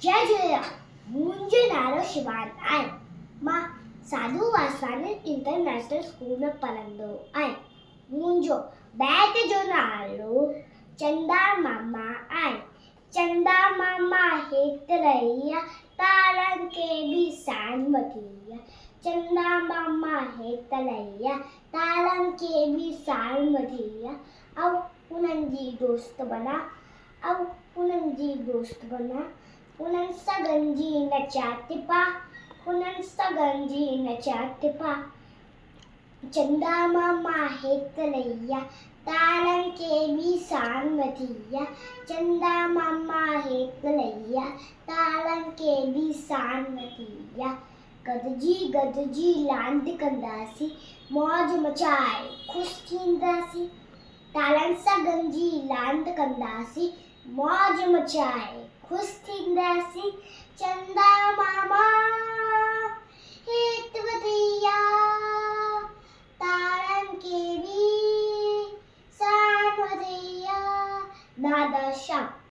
જય જયરામ. મુંજે નારો શિવાન આય માં સાધુ વાસવાને ઇન્ટરનેશનલ સ્કૂલમાં પરંદો આય મુંજો બેટ જો નારો ચંદા મામા આય ચંદા મામા હેત રૈયા તારંગ કે બી સાન મધિયા ચંદા મામા હેત રૈયા તારંગ કે બી સાન મધિયા अब पूनम जी दोस्त बना अब पूनम जी दोस्त बना पूनम सगन जी नचाते पा पूनम सगन जी नचाते पा चंदा मामा हेत लैया तारंग के बी सान मधिया चंदा मामा हेत लैया तारंग के बी सान मधिया गदजी लांद कंदासी मौज मचाए खुश थींदासी तालन सगंजी लांद कंदासी मौज मचाए खुश थींदासी चंदा मामा हेत वधिया तारन के बी सान वधिया दादा शाह